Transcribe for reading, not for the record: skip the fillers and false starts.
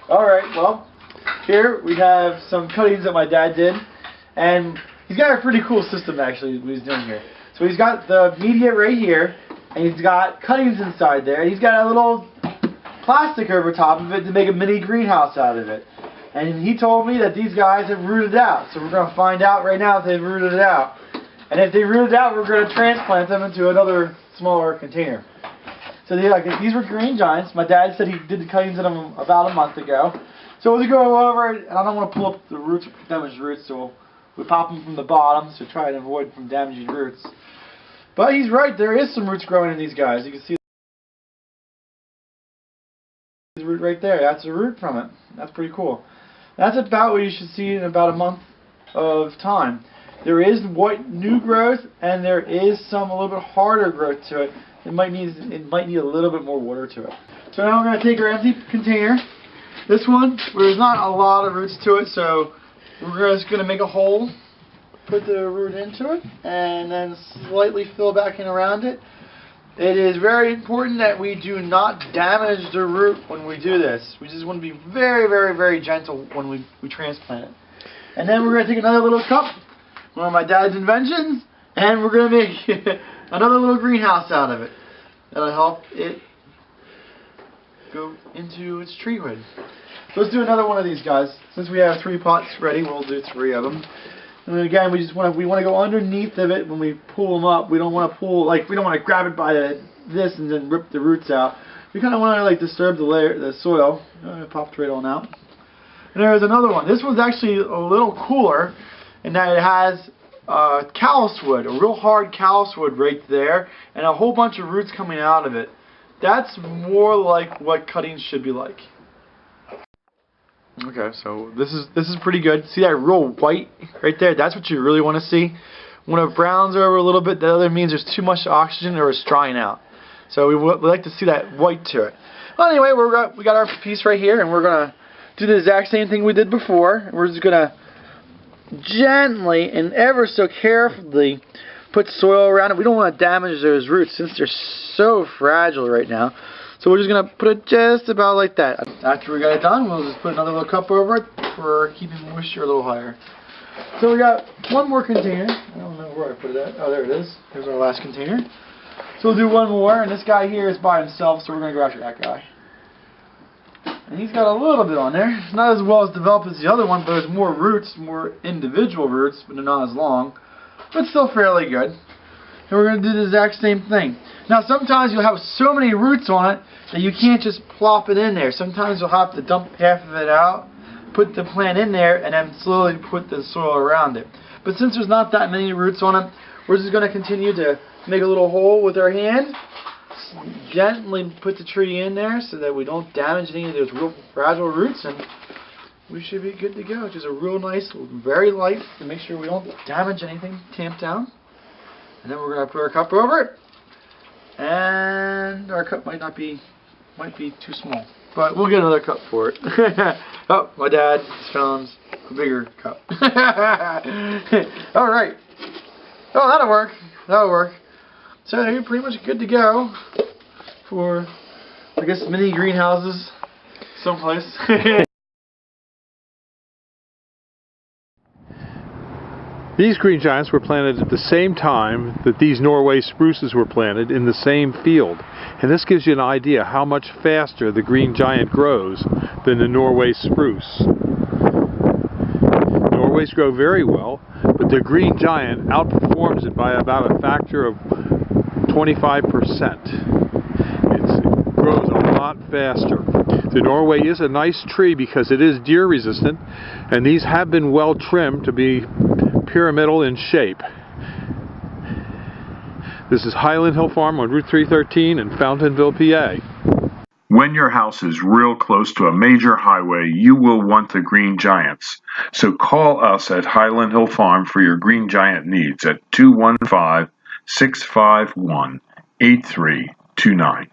Alright, well, here we have some cuttings that my dad did, and he's got a pretty cool system actually what he's doing here. So he's got the media right here, and he's got cuttings inside there, and he's got a little plastic over top of it to make a mini greenhouse out of it. And he told me that these guys have rooted out, so we're going to find out right now if they've rooted it out. And if they rooted out, we're going to transplant them into another smaller container. So these were green giants. My dad said he did the cuttings of them about a month ago. So we'll go over it, and I don't want to pull up the roots, damaged roots, so we pop them from the bottom to try and avoid from damaging roots. But he's right, there is some roots growing in these guys. You can see the root right there. That's a root from it. That's pretty cool. That's about what you should see in about a month of time. There is white new growth, and there is some a little bit harder growth to it. It might need a little bit more water to it. So now we're going to take our empty container. This one, there's not a lot of roots to it, so we're just going to make a hole, put the root into it, and then slightly fill back in around it. It is very important that we do not damage the root when we do this. We just want to be very, very, very gentle when we transplant it. And then we're going to take another little cup, one of my dad's inventions, and we're going to make another little greenhouse out of it. That'll help it go into its treehood. So let's do another one of these guys. Since we have 3 pots ready, we'll do 3 of them. And then again, we want to go underneath of it when we pull them up. We don't want to we don't want to grab it by this and then rip the roots out. We kind of want to disturb the soil. It popped right on out. And there's another one. This one's actually a little cooler in that it has callus wood, a real hard callus wood right there, and a whole bunch of roots coming out of it. That's more like what cuttings should be like. Okay, so this is pretty good. See that real white right there? That's what you really want to see. When it browns over a little bit, that other means there's too much oxygen or it's drying out. So we like to see that white to it. Well, anyway, we got our piece right here, and we're gonna do the exact same thing we did before. We're just gonna gently and ever so carefully put soil around it. We don't want to damage those roots since they're so fragile right now. So we're just going to put it just about like that. After we got it done, we'll just put another little cup over it for keeping moisture a little higher. So we got one more container. I don't know where I put it at. Oh, there it is. Here's our last container. So we'll do one more, and this guy here is by himself, so we're going to go after that guy. And he's got a little bit on there. It's not as well as developed as the other one, but there's more roots, more individual roots, but they're not as long. But still fairly good. And we're going to do the exact same thing. Now sometimes you'll have so many roots on it that you can't just plop it in there. Sometimes you'll have to dump half of it out, put the plant in there, and then slowly put the soil around it. But since there's not that many roots on it, we're just going to continue to make a little hole with our hand. Gently put the tree in there so that we don't damage any of those real fragile roots, and we should be good to go. Just a real nice, very light, to make sure we don't damage anything, tamp down. And then we're going to put our cup over it. And our cup might be too small, but we'll get another cup for it. Oh, my dad found a bigger cup. All right. Oh, that'll work. That'll work. So you're pretty much good to go for, I guess, mini greenhouses someplace. These green giants were planted at the same time that these Norway spruces were planted in the same field. And this gives you an idea how much faster the green giant grows than the Norway spruce. Norways grow very well, but the green giant outperforms it by about a factor of 25%. It grows a lot faster. The Norway is a nice tree because it is deer resistant, and these have been well trimmed to be pyramidal in shape. This is Highland Hill Farm on Route 313 in Fountainville, PA. When your house is real close to a major highway, you will want the green giants. So call us at Highland Hill Farm for your green giant needs at 215-651-8329.